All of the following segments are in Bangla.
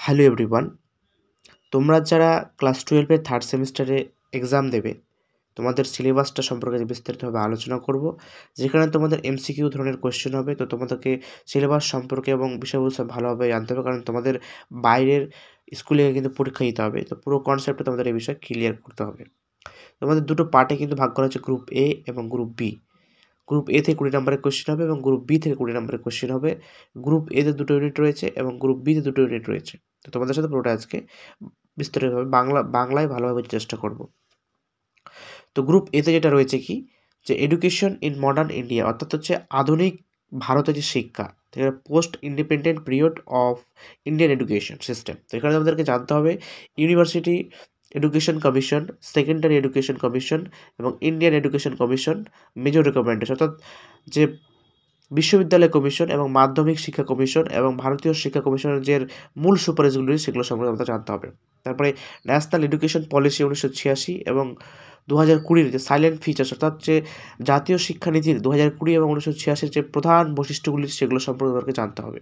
হ্যালো এভরিওয়ান, তোমরা যারা ক্লাস 12 এর থার্ড সেমিস্টারে এক্সাম দেবে, তোমাদের সিলেবাসটা সম্পর্কে বিস্তারিতভাবে আলোচনা করব, যেখানে তোমাদের এমসিকিউ ধরনের কোয়েশ্চেন হবে। তো তোমাদেরকে সিলেবাস সম্পর্কে এবং বিষয়বস্তু ভালোভাবে জানতে হবে, কারণ তোমাদের বাইরের স্কুলে কিন্তু পরীক্ষা দিতে হবে। তো পুরো কনসেপ্টটা তোমাদের এই বিষয়ে ক্লিয়ার করতে হবে। তোমাদের দুটো পার্টে কিন্তু ভাগ করা হচ্ছে, গ্রুপ এ এবং গ্রুপ বি। গ্রুপ এ থেকে 20 নম্বরের কোয়েশ্চেন হবে এবং গ্রুপ বি থেকে 20 নম্বরের কোয়েশ্চেন হবে। গ্রুপ এতে 2টো ইউনিট রয়েছে এবং গ্রুপ বিতে 2টো ইউনিট রয়েছে। তো তোমাদের সাথে পুরোটা আজকে বিস্তারিতভাবে বাংলায় ভালোভাবে চেষ্টা করব। তো গ্রুপ এতে যেটা রয়েছে কি, যে এডুকেশন ইন মডার্ন ইন্ডিয়া, অর্থাৎ হচ্ছে আধুনিক ভারতের যে শিক্ষা, post independent period of Indian education system. তো এখানে আমাদেরকে জানতে হবে university education commission, secondary education commission এবং Indian education commission major recommendation, অর্থাৎ যে বিশ্ববিদ্যালয় কমিশন এবং মাধ্যমিক শিক্ষা কমিশন এবং ভারতীয় শিক্ষা কমিশনের যে মূল সুপারিশগুলি সেগুলো সম্পর্কে আমাদের জানতে হবে। তারপরে ন্যাশনাল এডুকেশন পলিসি 1986 এবং 2020 যে সাইলেন্ট ফিচার্স, অর্থাৎ যে জাতীয় শিক্ষানীতির 2020 এবং 1986 যে প্রধান বৈশিষ্ট্যগুলি সেগুলো সম্পর্কে আমাদেরকে জানতে হবে।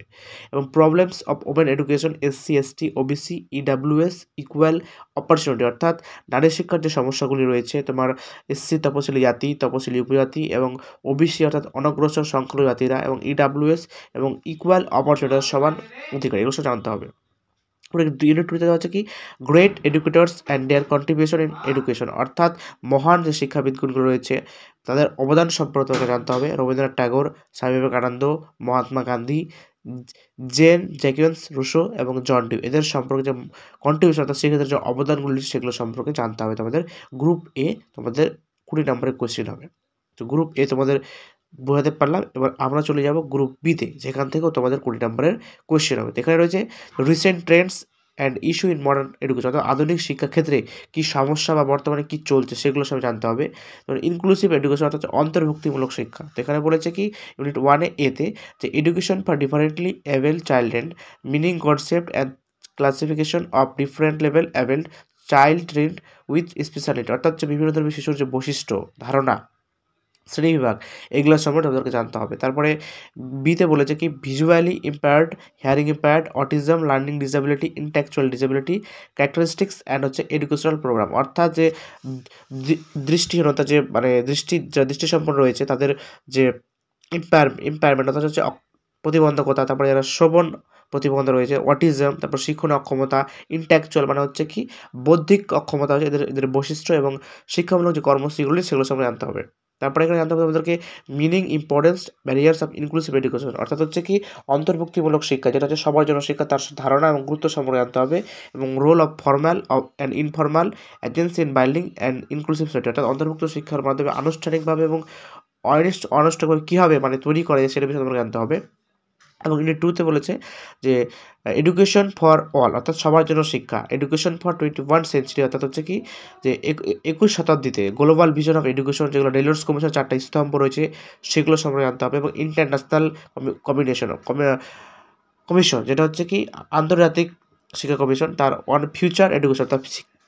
এবং problems of women education, SC ST OBC EWS equal opportunity, অর্থাৎ নারী শিক্ষার যে সমস্যাগুলি রয়েছে, তোমার এসসি তপশিলি জাতি, তপশিলি উপজাতি এবং ওবিসি অর্থাৎ অনগ্রসর সংখ্যালঘু জাতিরা এবং ইডাব্লিউএস এবং ইকুয়াল অপরচুনিটির সমান অধিকার, এগুলো সব জানতে হবে। ইউনিট টুতে হচ্ছে কি, great educators and their contribution in education, অর্থাৎ মহান যে শিক্ষাবিদগুলো রয়েছে তাদের অবদান সম্পর্কে জানতে হবে। রবীন্দ্রনাথ ট্যাগর, স্বামী বিবেকানন্দ, মহাত্মা গান্ধী, জেন জ্যাকিন্স রুসো এবং জন ডিউ, এদের সম্পর্কে যে কন্ট্রিবিউশন অর্থাৎ সেক্ষেত্রে যে অবদানগুলি সেগুলো সম্পর্কে জানতে হবে তোমাদের। গ্রুপ এ তোমাদের 20 নম্বরের কোয়েশ্চেন হবে। তো গ্রুপ এ তোমাদের বোঝাতে পারলাম। এবার আমরা চলে যাব গ্রুপ বিতে, যেখান থেকেও তোমাদের 20 নম্বরের কোয়েশ্চেন হবে। এখানে রয়েছে recent Trends and issue in modern education, অর্থাৎ আধুনিক শিক্ষাক্ষেত্রে কী সমস্যা বা বর্তমানে কী চলছে সেগুলো সব জানতে হবে। ইনক্লুসিভ এডুকেশন অর্থাৎ অন্তর্ভুক্তিমূলক শিক্ষা। তো এখানে বলেছে কি, ইউনিট 1 এতে যে education for differently able child, meaning concept and classification of different level abled child trend with speciality, অর্থাৎ যে বিভিন্ন ধরনের শিশুর যে বৈশিষ্ট্য, ধারণা, শ্রেণীবিভাগ, এগুলোর সম্পর্কে আমাদেরকে জানতে হবে। তারপরে বিতে বলেছে কি, visually impaired, hearing impaired, autism, learning disability, intellectual disability, characteristics and হচ্ছে এডুকেশনাল প্রোগ্রাম, অর্থাৎ যে দৃষ্টিহীনতা, যে মানে দৃষ্টিসম্পন্ন রয়েছে তাদের যে ইম্পায়ারমেন্ট অর্থাৎ হচ্ছে প্রতিবন্ধকতা, তারপরে যারা শ্রবণ প্রতিবন্ধ রয়েছে, অটিজম, তারপর শিক্ষণ অক্ষমতা, ইন্টেলেকচুয়াল মানে হচ্ছে কি বৌদ্ধিক অক্ষমতা হচ্ছে এদের বৈশিষ্ট্য এবং শিক্ষামূলক যে কর্মসূচিগুলি সেগুলো সম্পর্কে জানতে হবে। তারপরে এখানে জানতে হবে আমাদেরকে meaning, importance, barriers of inclusive education, অর্থাৎ হচ্ছে কি অন্তর্ভুক্তিমূলক শিক্ষা, যেটা হচ্ছে সবার জন্য শিক্ষা, তার ধারণা এবং গুরুত্ব সম্পর্কে জানতে হবে। এবং role of formal and informal agency in binding and inclusive society, অর্থাৎ অন্তর্ভুক্ত শিক্ষার মাধ্যমে আনুষ্ঠানিকভাবে এবং অনানুষ্ঠানিকভাবে কীভাবে মানে তৈরি করে সেটা বিষয়ে আমাকে জানতে হবে। এবং ইউনিট 2তে বলেছে যে এডুকেশন ফর অল, অর্থাৎ সবার জন্য শিক্ষা, এডুকেশন ফর 21 সেঞ্চুরি, অর্থাৎ হচ্ছে কি যে 21 শতাব্দীতে গ্লোবাল ভিশন অফ এডুকেশন, যেগুলো ডেলর্স কমিশন 4টা স্তম্ভ রয়েছে সেগুলো সম্পর্কে জানতে হবে। এবং ইন্টারন্যাশনাল কমিশন, যেটা হচ্ছে কি আন্তর্জাতিক শিক্ষা কমিশন, তার অন ফিউচার এডুকেশন, অর্থাৎ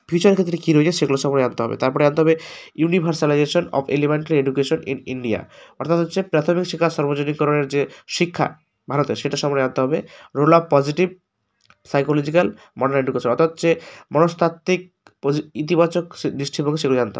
ফিউচার ক্ষেত্রে কী রয়েছে সেগুলো সম্পর্কে জানতে হবে। তারপরে জানতে হবে universalisation of elementary education in India, অর্থাৎ হচ্ছে প্রাথমিক শিক্ষা সর্বজনীকরণের যে শিক্ষা ভারতে সেটা সম্পর্কে জানতে হবে। Role of positive psychological modern education, অর্থাৎ হচ্ছে মনস্তাত্ত্বিক ইতিবাচক দৃষ্টিভঙ্গি, সেগুলো জানতে হবে।